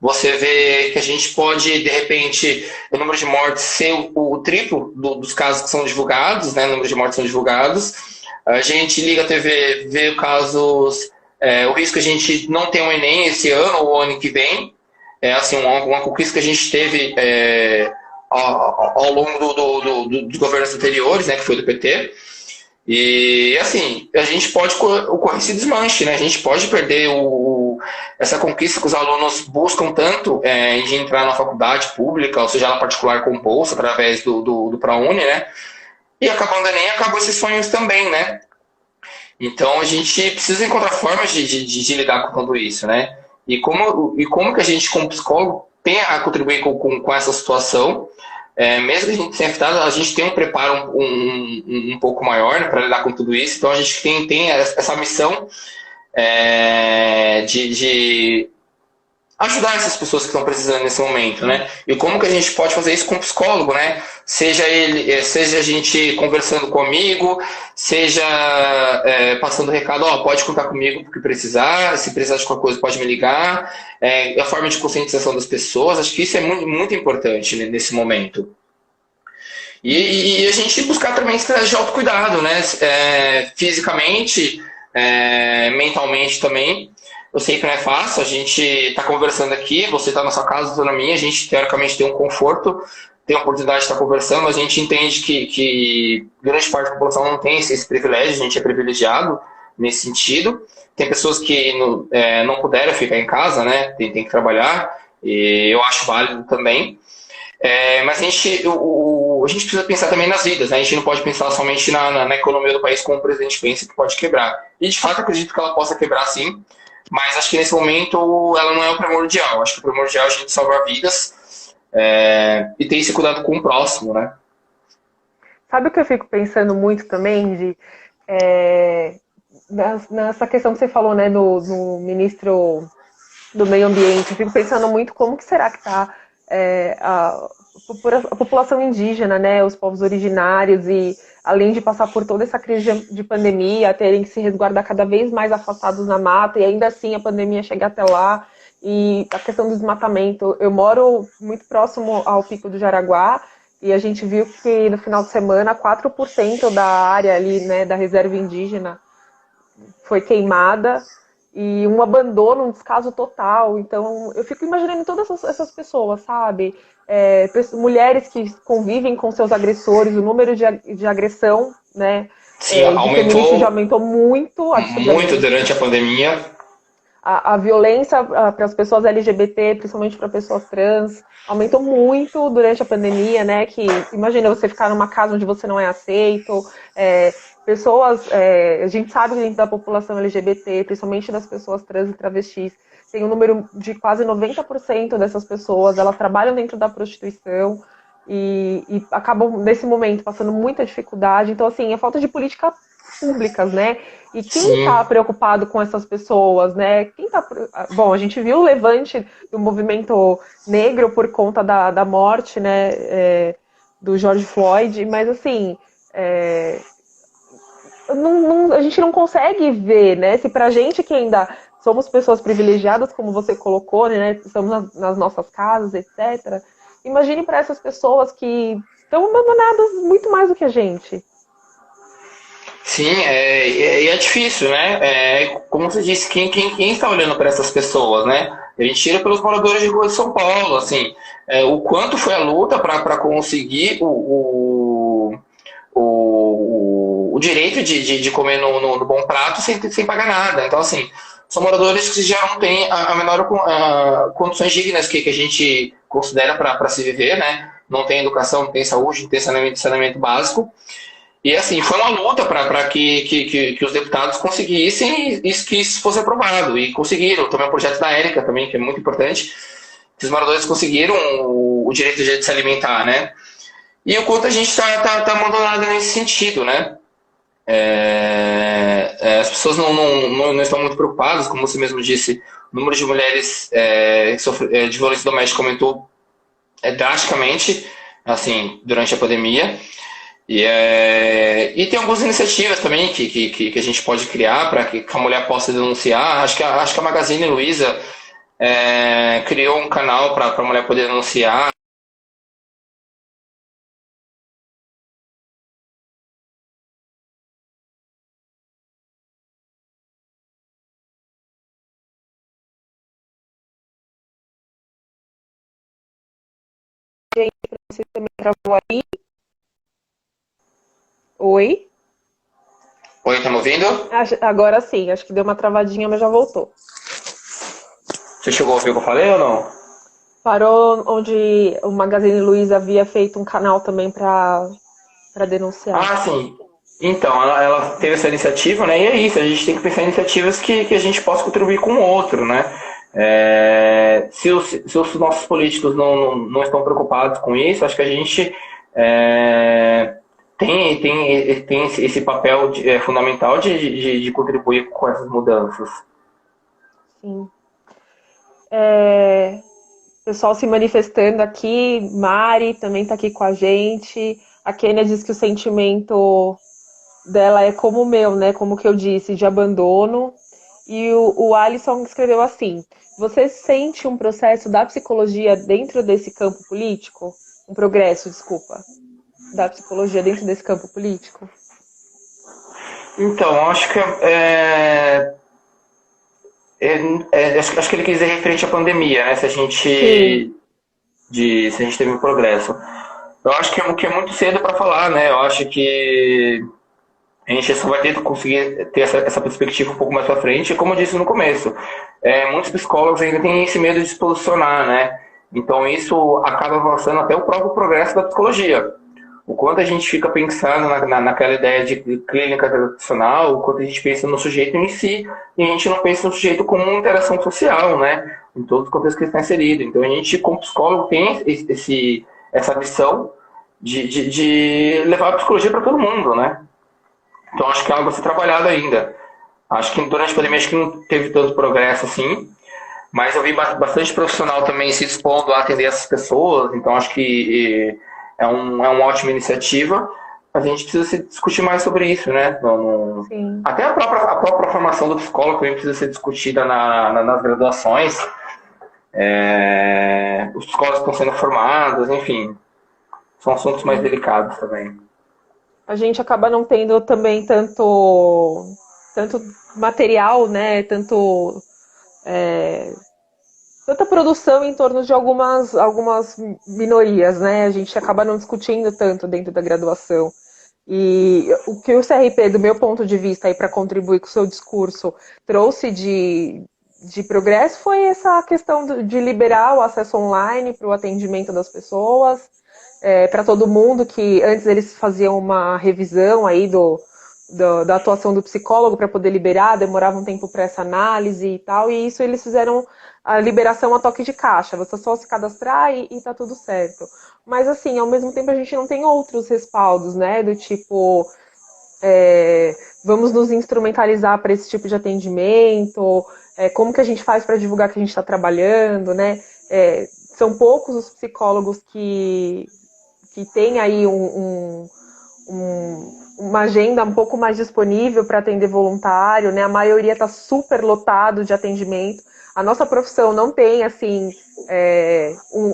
Você vê que a gente pode, de repente, o número de mortes ser o triplo dos casos que são divulgados, né? O número de mortes são divulgados. A gente liga a TV, vê casos... o risco que a gente não ter um Enem esse ano ou ano que vem, assim, uma conquista que a gente teve ao longo dos governos anteriores, né, que foi do PT. E, assim, a gente pode ocorrer esse desmanche, né? A gente pode perder essa conquista que os alunos buscam tanto de entrar na faculdade pública, ou seja, ela particular com bolsa, através do ProUni, né? E acabando o Enem, acabam esses sonhos também, né? Então a gente precisa encontrar formas de lidar com tudo isso, né? E como que a gente, como psicólogo, tem a contribuir com essa situação, mesmo que a gente tenha afetado, a gente tem um preparo um pouco maior, né, para lidar com tudo isso. Então a gente tem essa missão de ajudar essas pessoas que estão precisando nesse momento, né? E como que a gente pode fazer isso com o psicólogo, né? Seja a gente conversando comigo, seja passando recado, pode contar comigo porque precisar, se precisar de qualquer coisa pode me ligar. A forma de conscientização das pessoas, acho que isso é muito, muito importante, né, nesse momento. E a gente buscar também estratégia de autocuidado, né? Fisicamente, mentalmente também. Eu sei que não é fácil, a gente está conversando aqui, você está na sua casa, eu estou na minha, a gente teoricamente tem um conforto, tem a oportunidade de estar conversando, mas a gente entende que grande parte da população não tem esse privilégio, a gente é privilegiado nesse sentido. Tem pessoas que não puderam ficar em casa, né? Tem que trabalhar, e eu acho válido também. Mas a gente precisa pensar também nas vidas, né? A gente não pode pensar somente na economia do país como o presidente pensa que pode quebrar. E de fato acredito que ela possa quebrar sim, mas acho que nesse momento ela não é o primordial. Acho que o primordial é a gente salvar vidas e ter esse cuidado com o próximo, né? Sabe o que eu fico pensando muito também, é, nessa questão que você falou, né, no ministro do meio ambiente, eu fico pensando muito como que será que está a população indígena, né, os povos originários, e além de passar por toda essa crise de pandemia, terem que se resguardar cada vez mais afastados na mata, e ainda assim a pandemia chega até lá, e a questão do desmatamento. Eu moro muito próximo ao Pico do Jaraguá, e a gente viu que no final de semana 4% da área ali, né, da reserva indígena foi queimada, e um abandono, um descaso total. Então, eu fico imaginando todas essas pessoas, sabe? Mulheres que convivem com seus agressores, o número de agressão, né, Sim, de feminicídio aumentou aumentou muito, muito absurdamente. durante a pandemia. A violência para as pessoas LGBT, principalmente para pessoas trans, aumentou muito durante a pandemia, né? Que imagina você ficar numa casa onde você não é aceito, a gente sabe que dentro da população LGBT, principalmente das pessoas trans e travestis, tem um número de quase 90% dessas pessoas, elas trabalham dentro da prostituição e acabam, nesse momento, passando muita dificuldade. Então, assim, é falta de políticas públicas, né? E quem está Sim, preocupado com essas pessoas, né? Bom, a gente viu o levante do movimento negro por conta da morte, né, do George Floyd, mas assim, a gente não consegue ver, né? Se pra gente que ainda somos pessoas privilegiadas, como você colocou, né? Estamos nas nossas casas, etc. Imagine para essas pessoas que estão abandonadas muito mais do que a gente. sim, é difícil, né? Como você disse, quem está olhando para essas pessoas, né? A gente tira pelos moradores de rua de São Paulo, assim, o quanto foi a luta para conseguir o direito de comer no bom prato sem pagar nada. Então, assim, são moradores que já não têm a menor condições dignas que a gente considera para se viver, né? Não tem educação, não tem saúde, não tem saneamento básico. E assim, foi uma luta para que os deputados conseguissem isso, que isso fosse aprovado. E conseguiram. Também o projeto da Érica também, que é muito importante, que os moradores conseguiram o direito de se alimentar, né? E o quanto a gente tá abandonado nesse sentido, né? As pessoas não estão muito preocupadas, como você mesmo disse, o número de mulheres de violência doméstica aumentou drasticamente, assim, durante a pandemia. E tem algumas iniciativas também que a gente pode criar para que a mulher possa denunciar. Acho que a Magazine Luiza criou um canal para a mulher poder denunciar. Você também travou aí? Oi? Oi, tá me ouvindo? Agora sim, acho que deu uma travadinha, mas já voltou. Você chegou a ouvir o que eu falei ou não? Parou onde o Magazine Luiza havia feito um canal também para denunciar. Ah, sim. Então, ela teve essa iniciativa, né? E é isso, a gente tem que pensar em iniciativas que a gente possa contribuir com o outro, né? Se os nossos políticos não estão preocupados com isso, acho que a gente tem esse papel fundamental de contribuir com essas mudanças. Sim. Pessoal se manifestando aqui, Mari também está aqui com a gente. A Kênia diz que o sentimento dela é como o meu, né? Como que eu disse, de abandono. E o Alisson escreveu assim: você sente um processo da psicologia dentro desse campo político? Um progresso, desculpa. da psicologia dentro desse campo político? Então, acho que acho que ele quis dizer referente à pandemia, né? Se a Sim, gente, se a gente teve um progresso. Eu acho que é muito cedo para falar, né? Eu acho que a gente só vai ter que conseguir ter essa perspectiva um pouco mais para frente, como eu disse no começo. Muitos psicólogos ainda têm esse medo de se posicionar, né? Então isso acaba avançando até o próprio progresso da psicologia. O quanto a gente fica pensando naquela ideia de clínica tradicional, o quanto a gente pensa no sujeito em si, e a gente não pensa no sujeito como uma interação social, né? Em todos os contextos que ele está inserido. Então a gente, como psicólogo, tem essa missão de levar a psicologia para todo mundo, né? Então acho que é algo a ser trabalhado ainda. Acho que durante a pandemia acho que não teve tanto progresso assim, mas eu vi bastante profissional também se expondo a atender essas pessoas, então acho que é uma ótima iniciativa, mas a gente precisa se discutir mais sobre isso, né? sim. Até a própria formação do psicólogo também precisa ser discutida nas graduações. Os psicólogos estão sendo formados, enfim, são assuntos mais Sim. delicados também. A gente acaba não tendo também tanto material, né? É, tanta produção em torno de algumas minorias, né? A gente acaba não discutindo tanto dentro da graduação. E o que o CRP, do meu ponto de vista, aí para contribuir com o seu discurso, trouxe de progresso foi essa questão de liberar o acesso online para o atendimento das pessoas, para todo mundo, que antes eles faziam uma revisão aí da atuação do psicólogo para poder liberar, demorava um tempo para essa análise e tal, e isso eles fizeram a liberação a toque de caixa, você só se cadastrar e tá tudo certo. Mas assim, ao mesmo tempo a gente não tem outros respaldos, né? Do tipo, vamos nos instrumentalizar para esse tipo de atendimento, como que a gente faz para divulgar que a gente está trabalhando, né? São poucos os psicólogos que têm aí uma agenda um pouco mais disponível para atender voluntário, né? A maioria está super lotado de atendimento. A nossa profissão não tem, assim,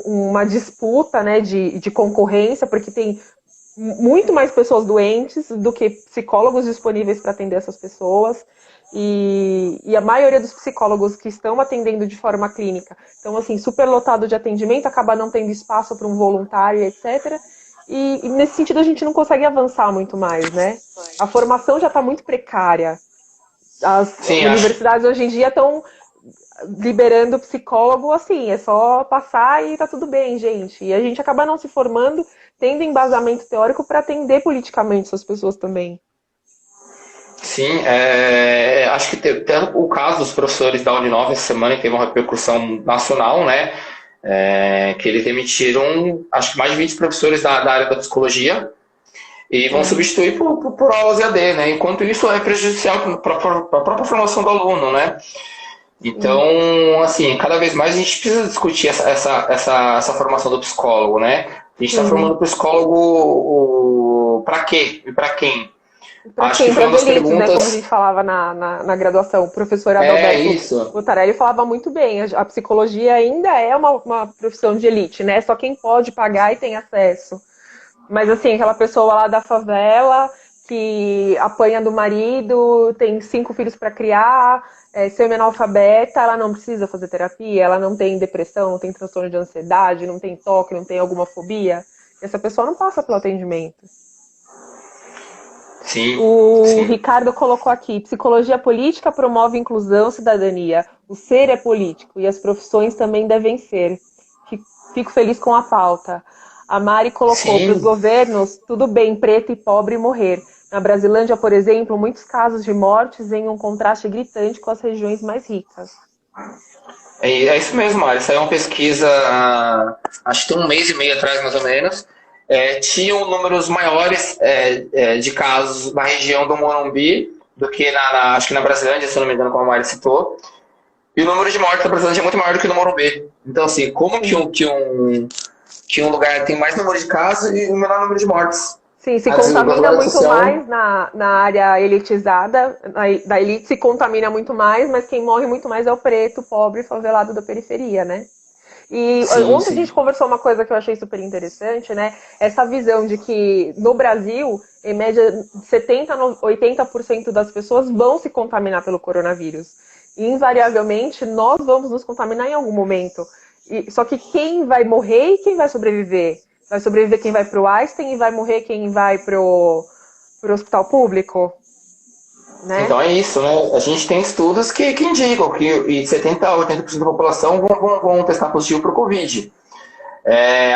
uma disputa, né, de concorrência, porque tem muito mais pessoas doentes do que psicólogos disponíveis para atender essas pessoas. E a maioria dos psicólogos que estão atendendo de forma clínica, então, assim, super lotado de atendimento, acaba não tendo espaço para um voluntário, etc. E nesse sentido a gente não consegue avançar muito mais, né? A formação já está muito precária. As Sim, acho. universidades hoje em dia estão liberando psicólogo, assim, é só passar e tá tudo bem, gente. E a gente acaba não se formando, tendo embasamento teórico para atender politicamente essas pessoas também. Sim, acho que tem o caso dos professores da Uninove essa semana que teve uma repercussão nacional, né? Que eles demitiram, acho que mais de 20 professores da área da psicologia e vão Sim, substituir por aulas EAD, né? Enquanto isso é prejudicial para a própria formação do aluno, né? sim. Então, assim, cada vez mais a gente precisa discutir essa formação do psicólogo, né? A gente está Sim. formando psicólogo para quê e para quem? Para Acho que quem? foi Para uma as das elites, né? Como a gente perguntas. falava na graduação. O professor É Adalberto isso. Botarelli falava muito bem. A psicologia ainda é uma profissão de elite, né? Só quem pode pagar e tem acesso. Mas assim, aquela pessoa lá da favela que apanha do marido, tem 5 filhos para criar, semi-analfabeta, ela não precisa fazer terapia, ela não tem depressão, não tem transtorno de ansiedade, não tem toque, não tem alguma fobia. Essa pessoa não passa pelo atendimento. Sim, O sim. Ricardo colocou aqui: psicologia política promove inclusão, cidadania. O ser é político e as profissões também devem ser. Fico feliz com a pauta. A Mari colocou: para os Sim, governos, tudo bem preto e pobre morrer. Na Brasilândia, por exemplo, muitos casos de mortes em um contraste gritante com as regiões mais ricas. é isso mesmo, Mário. Saiu uma pesquisa, acho que tem um mês e meio atrás, mais ou menos. Tinham números maiores de casos na região do Morumbi do que acho que na Brasilândia, se não me engano, como a Mari citou. E o número de mortes na Brasilândia é muito maior do que no Morumbi. Então, assim, como que Sim. um lugar tem mais número de casos e um menor número de mortes? Sim, se A contamina desigualdade muito social. mais na área elitizada, da elite se contamina muito mais, mas quem morre muito mais é o preto, pobre, favelado da periferia, né? E Sim, ontem a gente sim. conversou uma coisa que eu achei super interessante, né? Essa visão de que no Brasil, em média, 80% das pessoas vão se contaminar pelo coronavírus. E, invariavelmente, nós vamos nos contaminar em algum momento. Só que quem vai morrer e quem vai sobreviver? Vai sobreviver quem vai para o Einstein e vai morrer quem vai para o hospital público, né? Então é isso, né? A gente tem estudos que indicam que 70 a 80% da população vão testar positivo para o Covid.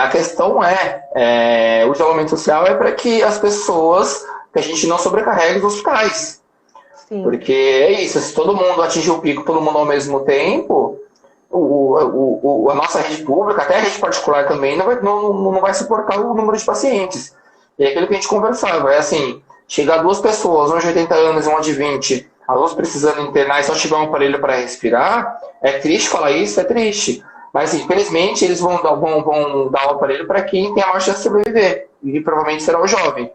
A questão o isolamento social é para que as pessoas, que a gente não sobrecarregue os hospitais. Sim. Porque é isso, se todo mundo atingir o pico, todo mundo ao mesmo tempo, a nossa rede pública, até a rede particular também, não vai suportar o número de pacientes. E é aquilo que a gente conversava, é assim, chegar duas pessoas, uma de 80 anos e uma de 20, as duas precisando internar e só tiver um aparelho para respirar, é triste falar isso, é triste. Mas, infelizmente, eles vão dar o aparelho para quem tem a maior chance de sobreviver. E provavelmente será o jovem.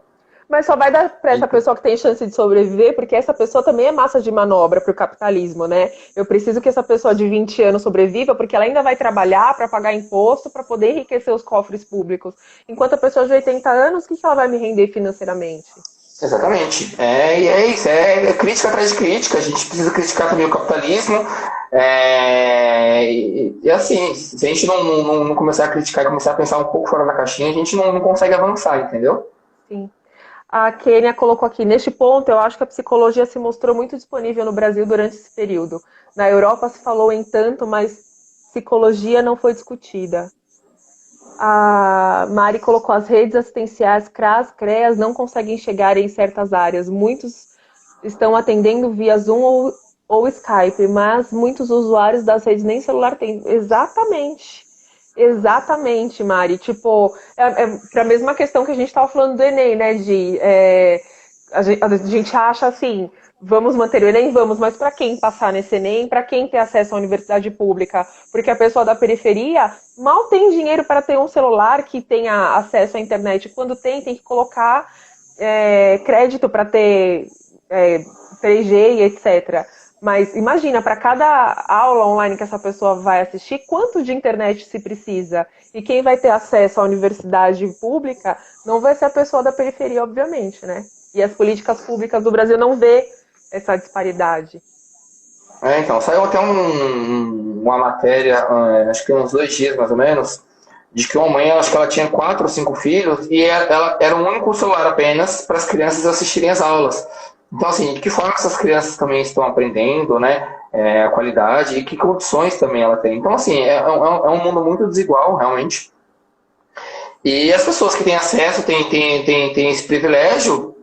Mas só vai dar para essa pessoa que tem chance de sobreviver, porque essa pessoa também é massa de manobra para o capitalismo, né? Eu preciso que essa pessoa de 20 anos sobreviva, porque ela ainda vai trabalhar para pagar imposto, para poder enriquecer os cofres públicos. Enquanto a pessoa de 80 anos, o que ela vai me render financeiramente? Exatamente. E é isso, crítica atrás de crítica. A gente precisa criticar também o capitalismo. Assim, se a gente não começar a criticar e começar a pensar um pouco fora da caixinha, a gente não consegue avançar, entendeu? Sim. A Kênia colocou aqui, neste ponto, eu acho que a psicologia se mostrou muito disponível no Brasil durante esse período. Na Europa se falou em tanto, mas psicologia não foi discutida. A Mari colocou as redes assistenciais CRAS, CREAS não conseguem chegar em certas áreas. Muitos estão atendendo via Zoom ou Skype, mas muitos usuários das redes nem celular têm. Exatamente. Exatamente, Mari. Tipo, para a mesma questão que a gente estava falando do Enem, né? A gente acha assim, vamos manter o Enem? Vamos, mas para quem passar nesse Enem? Para quem ter acesso à universidade pública? Porque a pessoa da periferia mal tem dinheiro para ter um celular que tenha acesso à internet. Quando tem que colocar crédito para ter 3G e etc. Mas imagina, para cada aula online que essa pessoa vai assistir, quanto de internet se precisa? E quem vai ter acesso à universidade pública não vai ser a pessoa da periferia, obviamente, né? E as políticas públicas do Brasil não vê essa disparidade. Então, saiu até uma matéria, acho que uns 2 dias mais ou menos, de que uma mãe, acho que ela tinha 4 ou 5 filhos e ela era um único celular apenas para as crianças assistirem as aulas. Então, assim, de que forma essas crianças também estão aprendendo, né? A qualidade e que condições também ela tem. Então, assim, é um mundo muito desigual, realmente. E as pessoas que têm acesso, têm esse privilégio,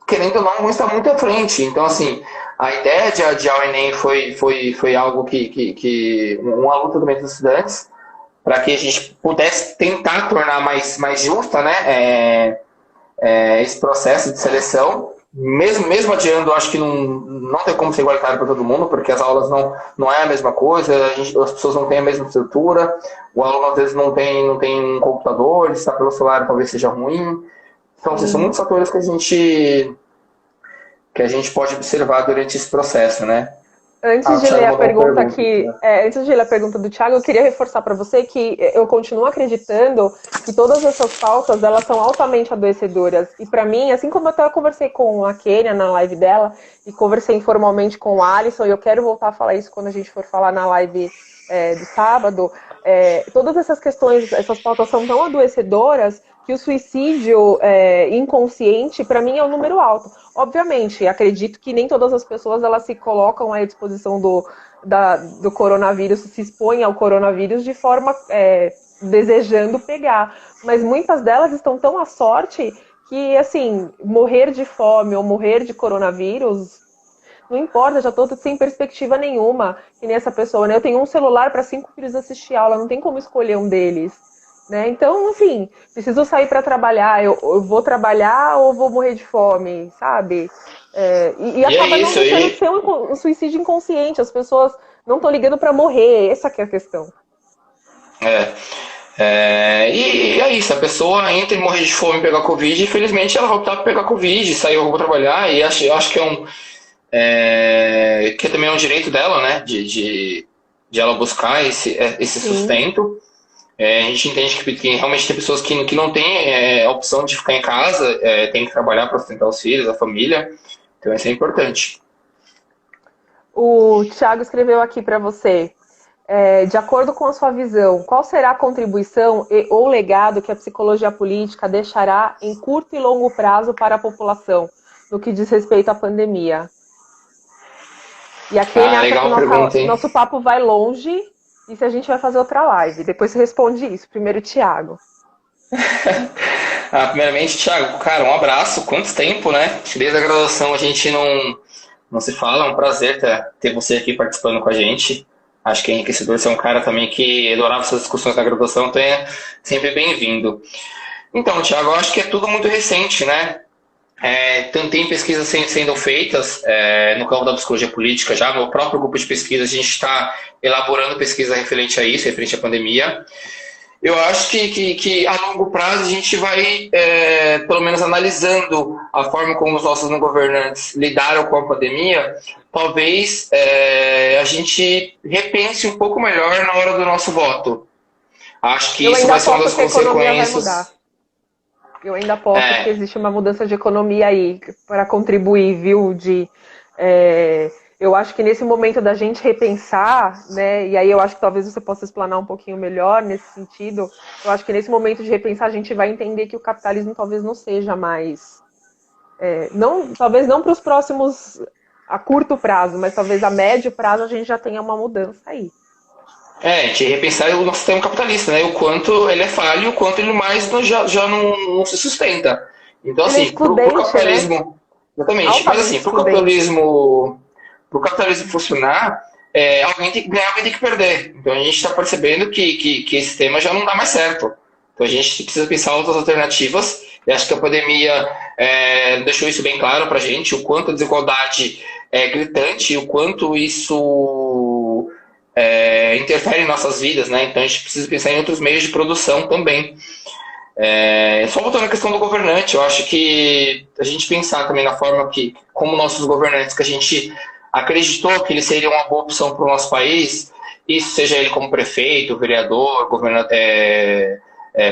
querendo ou não, vão estar muito à frente. Então, assim, a ideia de adiar o Enem foi algo uma luta também dos estudantes, para que a gente pudesse tentar tornar mais justa, né, esse processo de seleção. Mesmo adiando, acho que não tem como ser igualitário para todo mundo, porque as aulas não é a mesma coisa, as pessoas não têm a mesma estrutura, o aluno às vezes não tem um computador, ele está pelo celular, talvez seja ruim. Então, assim, são muitos fatores que a gente pode observar durante esse processo, né? Antes O de Thiago ler a mandou uma pergunta pergunta aqui, aqui, né? antes de ler a pergunta do Thiago, eu queria reforçar para você que eu continuo acreditando que todas essas pautas elas são altamente adoecedoras. E para mim, assim como eu até conversei com a Kênia na live dela e conversei informalmente com o Alisson, e eu quero voltar a falar isso quando a gente for falar na live do sábado, todas essas questões, essas pautas são tão adoecedoras que o suicídio inconsciente, para mim, é um número alto. Obviamente, acredito que nem todas as pessoas elas se colocam à disposição do coronavírus, se expõem ao coronavírus de forma desejando pegar. Mas muitas delas estão tão à sorte que, assim, morrer de fome ou morrer de coronavírus, não importa, já estou sem perspectiva nenhuma, que nem essa pessoa, né? Eu tenho um celular para 5 filhos assistir aula, não tem como escolher um deles. Né? Então, assim, preciso sair para trabalhar, eu vou trabalhar ou vou morrer de fome, sabe? E E é acaba não isso deixando de aí. ser um suicídio inconsciente, as pessoas não estão ligando para morrer, essa que é a questão. E é isso, a pessoa entra e morre de fome e pegar Covid, infelizmente ela vai optar por pegar Covid, sair eu vou trabalhar, e acho que que também é um direito dela, né? De ela buscar esse Sim. sustento. A gente entende que realmente tem pessoas que não têm a opção de ficar em casa, tem que trabalhar para sustentar os filhos, a família, então isso é importante. O Thiago escreveu aqui para você. De acordo com a sua visão, qual será a contribuição ou legado que a psicologia política deixará em curto e longo prazo para a população, no que diz respeito à pandemia? E a Kênia acha que Legal a pergunta, hein? nosso papo vai longe e se a gente vai fazer outra live. Depois você responde isso. Primeiro, Thiago. Primeiramente, Thiago, cara, um abraço. Quanto tempo, né? Desde a graduação a gente não se fala. É um prazer ter você aqui participando com a gente. Acho que é enriquecedor. Você é um cara também que adorava essas discussões da graduação, então é sempre bem-vindo. Então, Thiago, eu acho que é tudo muito recente, né? Tem pesquisas sendo feitas no campo da psicologia política já. No próprio grupo de pesquisa, a gente está elaborando pesquisa referente a isso, referente à pandemia. Eu acho que a longo prazo a gente vai, pelo menos analisando a forma como os nossos governantes lidaram com a pandemia, talvez a gente repense um pouco melhor na hora do nosso voto. Acho que isso vai ser uma das consequências. Eu ainda aposto que existe uma mudança de economia aí para contribuir, viu? Eu acho que nesse momento da gente repensar, né? E aí eu acho que talvez você possa explanar um pouquinho melhor nesse sentido. Eu acho que nesse momento de repensar a gente vai entender que o capitalismo talvez não seja mais, talvez não para os próximos a curto prazo, mas talvez a médio prazo a gente já tenha uma mudança aí. De repensar o nosso sistema capitalista, né? O quanto ele é falho e o quanto ele mais já não se sustenta. Então, ele assim, pro capitalismo. Né? Exatamente. Mas assim, pro capitalismo funcionar, alguém tem que ganhar, alguém tem que perder. Então a gente está percebendo que esse sistema já não dá mais certo. Então a gente precisa pensar outras alternativas. E acho que a pandemia deixou isso bem claro para a gente, o quanto a desigualdade é gritante, o quanto isso interfere em nossas vidas, né? Então a gente precisa pensar em outros meios de produção também. Só voltando à questão do governante, eu acho que a gente pensar também na forma como nossos governantes, que a gente acreditou que eles seriam uma boa opção para o nosso país, isso seja ele como prefeito, vereador,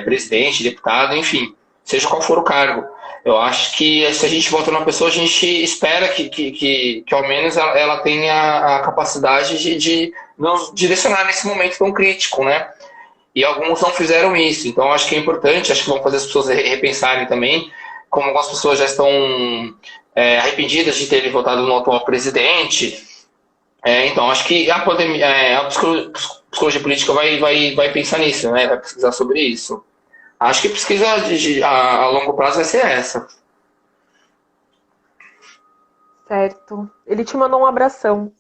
presidente, deputado, enfim, seja qual for o cargo. Eu acho que se a gente vota numa pessoa, a gente espera que ao menos ela tenha a capacidade de nos direcionar nesse momento tão crítico, né? E alguns não fizeram isso, então acho que é importante, acho que vão fazer as pessoas repensarem também, como algumas pessoas já estão arrependidas de terem votado no atual presidente. Então acho que a pandemia, a psicologia política vai pensar nisso, né? Vai pesquisar sobre isso. Acho que a pesquisa a longo prazo vai ser essa. Certo. Ele te mandou um abração.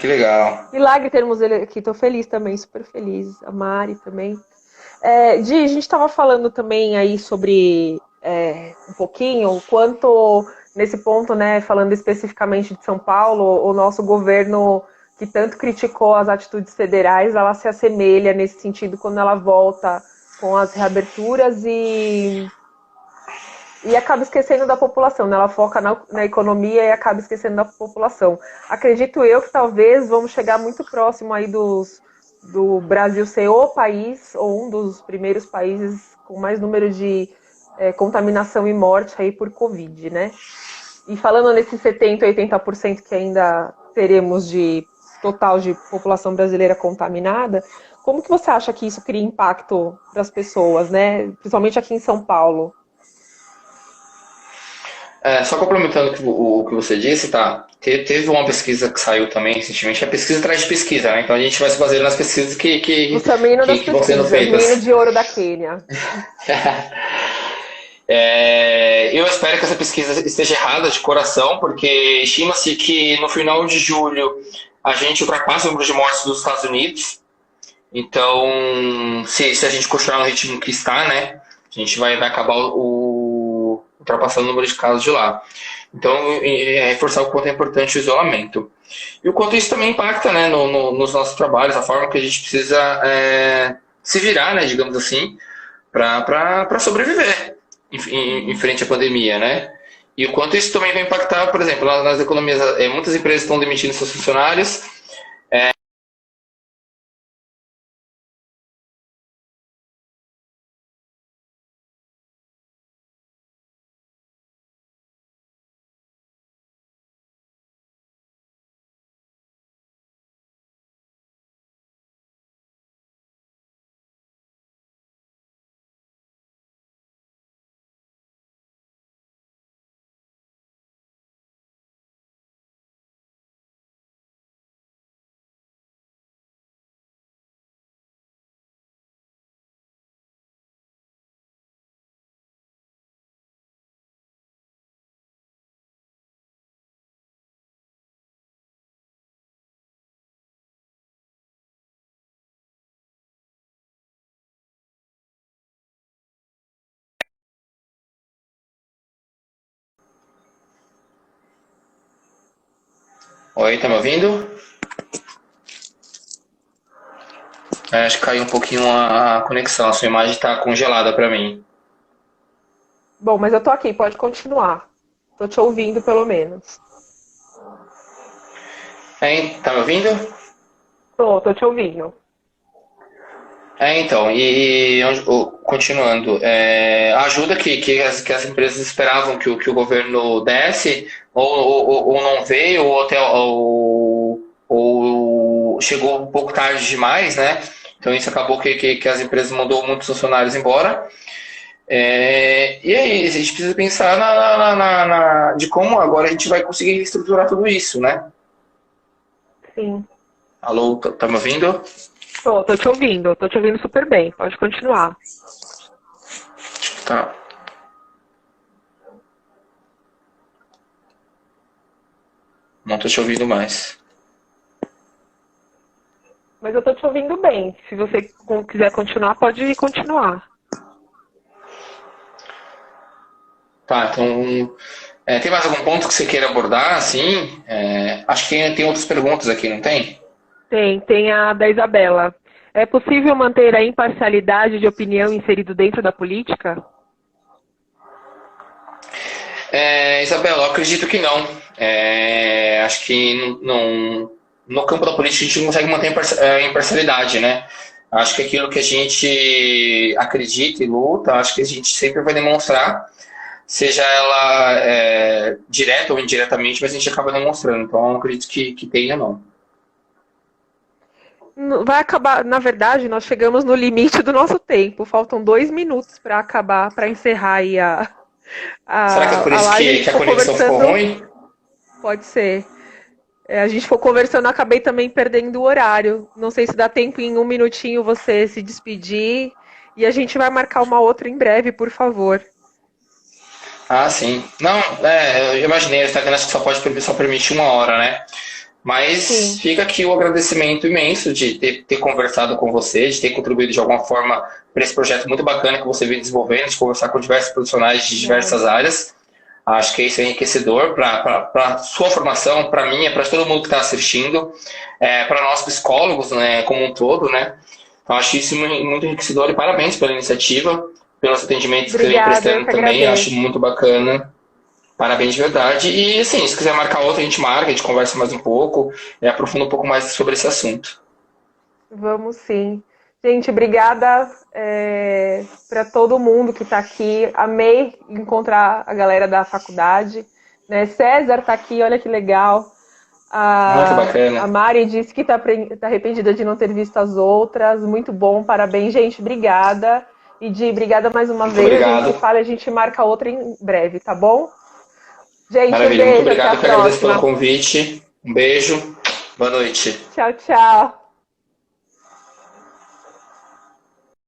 Que legal. Milagre termos ele aqui, tô feliz também, super feliz. A Mari também. A gente estava falando também aí sobre um pouquinho o quanto, nesse ponto, né, falando especificamente de São Paulo, o nosso governo, que tanto criticou as atitudes federais, ela se assemelha nesse sentido quando ela volta com as reaberturas e acaba esquecendo da população, né? Ela foca na economia e acaba esquecendo da população. Acredito eu que talvez vamos chegar muito próximo aí do Brasil ser o país, ou um dos primeiros países com mais número de contaminação e morte aí por Covid, né? E falando nesses 70%, 80% que ainda teremos de total de população brasileira contaminada, como que você acha que isso cria impacto para as pessoas, né? Principalmente aqui em São Paulo? Só complementando o que você disse, tá? Teve uma pesquisa que saiu também recentemente, a pesquisa atrás de pesquisa, né? Então a gente vai se basear nas pesquisas que vão sendo feitas. Menino de ouro da Quênia. Eu espero que essa pesquisa esteja errada de coração, porque estima-se que no final de julho a gente ultrapassa o número de mortes dos Estados Unidos. Então, se a gente continuar no ritmo que está, né? A gente vai acabar ultrapassando o número de casos de lá. Então, reforçar o quanto é importante o isolamento. E o quanto isso também impacta, né, nos nossos trabalhos, a forma que a gente precisa se virar, né, digamos assim, para sobreviver em frente à pandemia, né? E o quanto isso também vai impactar, por exemplo, nas economias. Muitas empresas estão demitindo seus funcionários, Oi, tá me ouvindo? Acho que caiu um pouquinho a conexão, a sua imagem está congelada para mim. Bom, mas eu tô aqui, pode continuar. Tô te ouvindo, pelo menos. Hein, tá me ouvindo? Tô te ouvindo. Então, continuando, a ajuda que as empresas esperavam que o governo desse, ou não veio, ou chegou um pouco tarde demais, né? Então isso acabou que as empresas mandou muitos funcionários embora. E aí, a gente precisa pensar de como agora a gente vai conseguir estruturar tudo isso, né? Sim. Alô, tá me ouvindo? Tô te ouvindo super bem, pode continuar. Tá. Não tô te ouvindo mais. Mas eu tô te ouvindo bem. Se você quiser continuar, pode continuar. Tá, então. Tem mais algum ponto que você queira abordar, assim? Acho que tem outras perguntas aqui, não tem? Tem a da Isabela. É possível manter a imparcialidade de opinião inserido dentro da política? Isabela, eu acredito que não. Acho que no campo da política a gente não consegue manter a imparcialidade, né? Acho que aquilo que a gente acredita e luta, acho que a gente sempre vai demonstrar, seja ela direta ou indiretamente, mas a gente acaba demonstrando. Então, eu não acredito que tenha, não. Vai acabar, na verdade, nós chegamos no limite do nosso tempo. Faltam 2 minutos para acabar, para encerrar aí Será que é por a isso live. A gente que a ficou conexão ficou conversando, ruim? pode ser. A gente ficou conversando, acabei também perdendo o horário. Não sei se dá tempo em 1 minutinho você se despedir. E a gente vai marcar uma outra em breve, por favor. Ah, sim. Não, eu imaginei, o Instagram acho que só permite 1 hora, né? Mas Sim. fica aqui o agradecimento imenso de ter conversado com você, de ter contribuído de alguma forma para esse projeto muito bacana que você vem desenvolvendo, de conversar com diversos profissionais de diversas Nada. áreas. Acho que isso é enriquecedor para a sua formação, para mim, para todo mundo que está assistindo, para nós psicólogos, né, como um todo, né? Então, acho isso muito enriquecedor e parabéns pela iniciativa, pelos atendimentos que você vem Obrigada, eu prestando que também, acho agradeço. muito bacana. Parabéns de verdade. E assim, se quiser marcar outra, a gente marca, a gente conversa mais um pouco, aprofunda um pouco mais sobre esse assunto. Vamos sim. Gente, obrigada para todo mundo que está aqui. Amei encontrar a galera da faculdade. Né? César está aqui, olha que legal. Ah, que A bacana. Mari disse que está arrependida de não ter visto as outras. Muito bom, parabéns, gente. Obrigada. E obrigada mais uma Muito vez. A gente se obrigado. fala, a gente marca outra em breve, tá bom? Gente, um Maravilha, muito beijo, até obrigado. a Eu que agradeço pelo próxima. convite. Um beijo. Boa noite. Tchau, tchau.